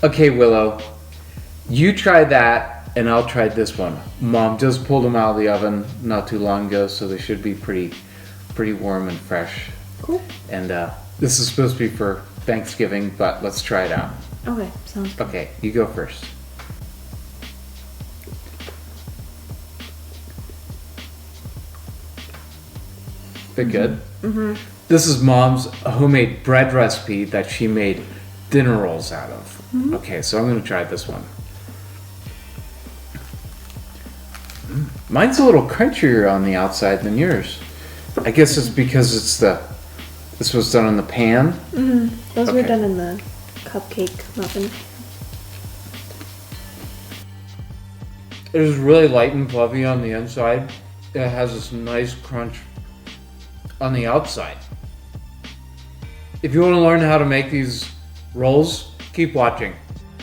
Okay, Willow, you try that and I'll try this one. Mom just pulled them out of the oven not too long ago, so they should be pretty warm and fresh. Cool. And this is supposed to be for Thanksgiving, but let's try it out. Okay, sounds good. Okay, you go first. They're good? Mm-hmm. This is Mom's homemade bread recipe that she made dinner rolls out of. Mm-hmm. Okay, so I'm going to try this one. Mine's a little crunchier on the outside than yours. I guess it's because this was done in the pan. Mm-hmm. Those were Okay. done in the cupcake muffin. It is really light and fluffy on the inside. It has this nice crunch on the outside. If you want to learn how to make these rolls, keep watching.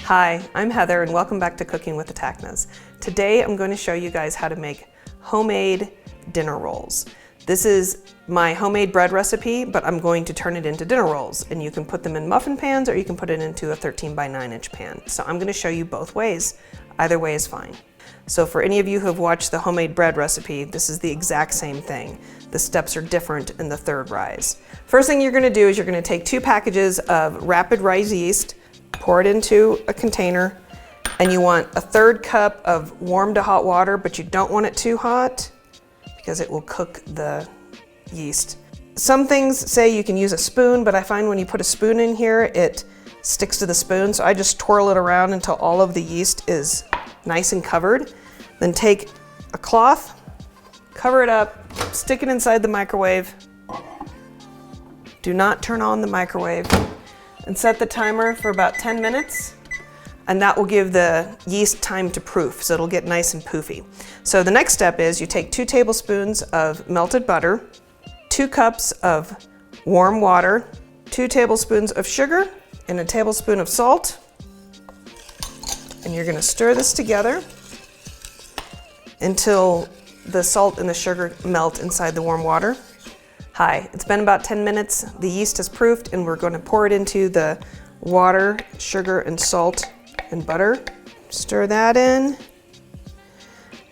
Hi, I'm Heather and welcome back to Cooking with the Tachnas. Today I'm going to show you guys how to make homemade dinner rolls. This is my homemade bread recipe, but I'm going to turn it into dinner rolls, and you can put them in muffin pans or you can put it into a 13 by 9 inch pan. So I'm going to show you both ways. Either way is fine. So for any of you who have watched the homemade bread recipe, this is the exact same thing. The steps are different in the third rise. First thing you're going to do is you're going to take 2 packages of rapid rise yeast, pour it into a container, and you want a 1/3 cup of warm to hot water, but you don't want it too hot because it will cook the yeast. Some things say you can use a spoon, but I find when you put a spoon in here, it sticks to the spoon. So I just twirl it around until all of the yeast is nice and covered. Then take a cloth, cover it up, stick it inside the microwave. Do not turn on the microwave, and set the timer for about 10 minutes. And that will give the yeast time to proof, so it'll get nice and poofy. So the next step is you take 2 tablespoons of melted butter, 2 cups of warm water, 2 tablespoons of sugar, and a tablespoon of salt. And you're gonna stir this together until the salt and the sugar melt inside the warm water. Hi, it's been about 10 minutes. The yeast is proofed, and we're gonna pour it into the water, sugar, and salt and butter. Stir that in.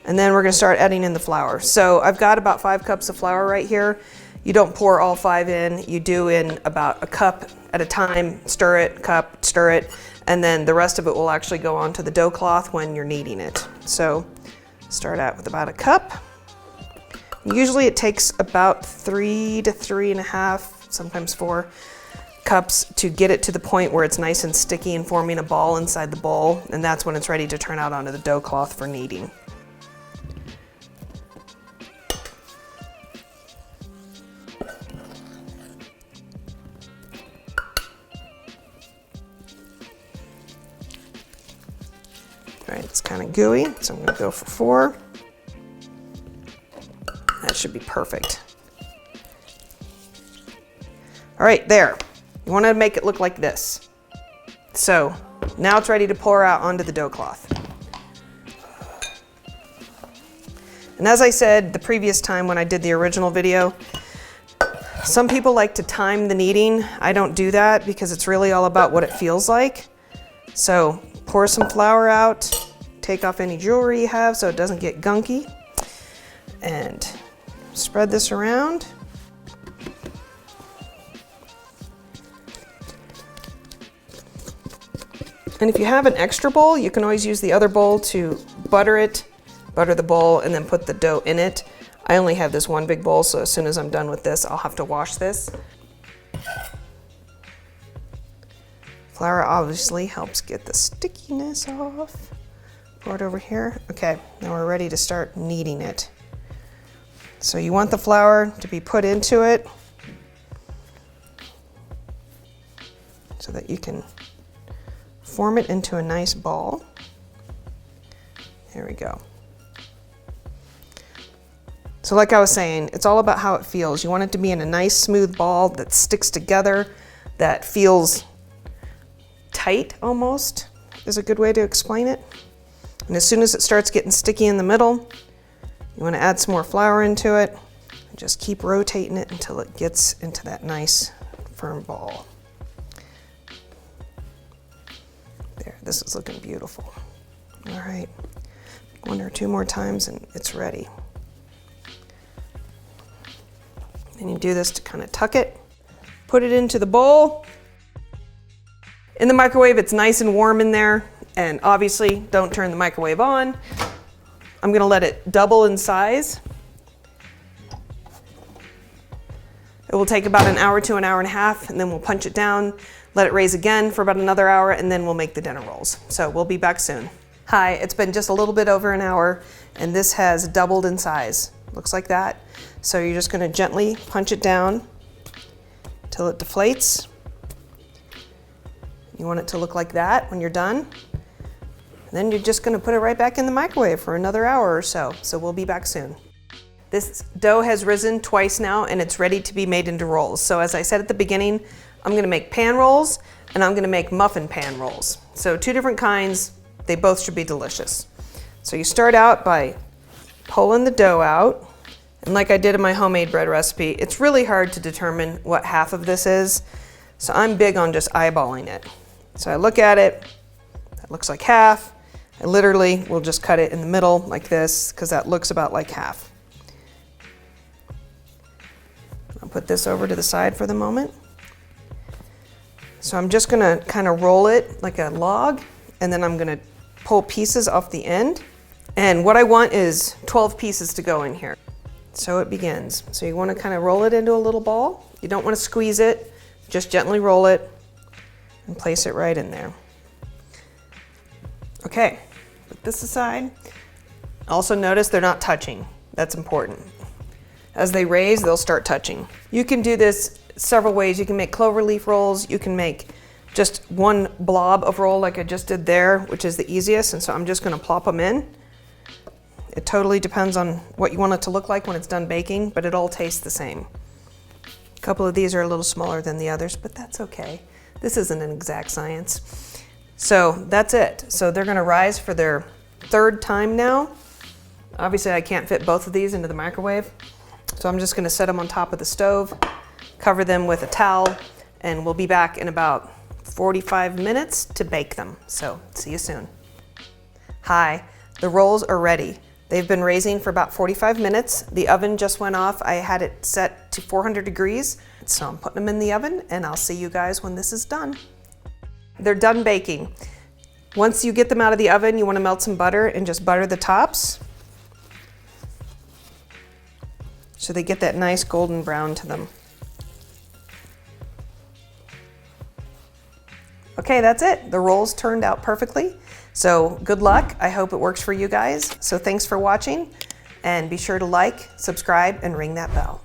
And then we're gonna start adding in the flour. So I've got about 5 cups of flour right here. You don't pour all 5 in, you do in about a cup at a time, stir it, cup, stir it, and then the rest of it will actually go onto the dough cloth when you're kneading it. So start out with about a cup. Usually it takes about 3 to 3.5, sometimes 4 cups to get it to the point where it's nice and sticky and forming a ball inside the bowl, and that's when it's ready to turn out onto the dough cloth for kneading. All right, it's kind of gooey, so I'm gonna go for 4. That should be perfect. All right, there. You want to make it look like this. So now it's ready to pour out onto the dough cloth. And as I said the previous time when I did the original video, some people like to time the kneading. I don't do that because it's really all about what it feels like. So pour some flour out, take off any jewelry you have so it doesn't get gunky, and spread this around. And if you have an extra bowl, you can always use the other bowl to butter it, butter the bowl, and then put the dough in it. I only have this one big bowl, so as soon as I'm done with this, I'll have to wash this. Flour obviously helps get the stickiness off. Pour it over here. Okay, now we're ready to start kneading it. So you want the flour to be put into it so that you can form it into a nice ball. There we go. So like I was saying, it's all about how it feels. You want it to be in a nice smooth ball that sticks together, that feels tight almost, is a good way to explain it. And as soon as it starts getting sticky in the middle, you want to add some more flour into it and just keep rotating it until it gets into that nice firm ball. There, this is looking beautiful. All right, 1 or 2 more times and it's ready. And you do this to kind of tuck it, put it into the bowl. In the microwave, it's nice and warm in there, and obviously don't turn the microwave on. I'm gonna let it double in size. It will take about an hour to an hour and a half, and then we'll punch it down, let it raise again for about another hour, and then we'll make the dinner rolls. So we'll be back soon. Hi, it's been just a little bit over an hour, and this has doubled in size. Looks like that. So you're just gonna gently punch it down till it deflates. You want it to look like that when you're done. And then you're just gonna put it right back in the microwave for another hour or so. So we'll be back soon. This dough has risen twice now and it's ready to be made into rolls. So as I said at the beginning, I'm gonna make pan rolls and I'm gonna make muffin pan rolls. So 2 different kinds, they both should be delicious. So you start out by pulling the dough out. And like I did in my homemade bread recipe, it's really hard to determine what half of this is. So I'm big on just eyeballing it. So I look at it, that looks like half. I literally will just cut it in the middle like this because that looks about like half. I'll put this over to the side for the moment. So I'm just gonna kind of roll it like a log, and then I'm gonna pull pieces off the end. And what I want is 12 pieces to go in here. So it begins. So you want to kind of roll it into a little ball. You don't want to squeeze it, just gently roll it and place it right in there. Okay, put this aside. Also notice they're not touching. That's important. As they raise, they'll start touching. You can do this several ways. You can make cloverleaf rolls. You can make just one blob of roll like I just did there, which is the easiest. And so I'm just going to plop them in. It totally depends on what you want it to look like when it's done baking, but it all tastes the same. A couple of these are a little smaller than the others, but that's okay. This isn't an exact science. So that's it. So they're gonna rise for their 3rd time now. Obviously I can't fit both of these into the microwave. So I'm just gonna set them on top of the stove, cover them with a towel, and we'll be back in about 45 minutes to bake them. So see you soon. Hi, the rolls are ready. They've been raising for about 45 minutes. The oven just went off. I had it set to 400 degrees. So I'm putting them in the oven and I'll see you guys when this is done. They're done baking. Once you get them out of the oven, you want to melt some butter and just butter the tops so they get that nice golden brown to them. Okay, that's it. The rolls turned out perfectly. So good luck. I hope it works for you guys. So thanks for watching, and be sure to like, subscribe, and ring that bell.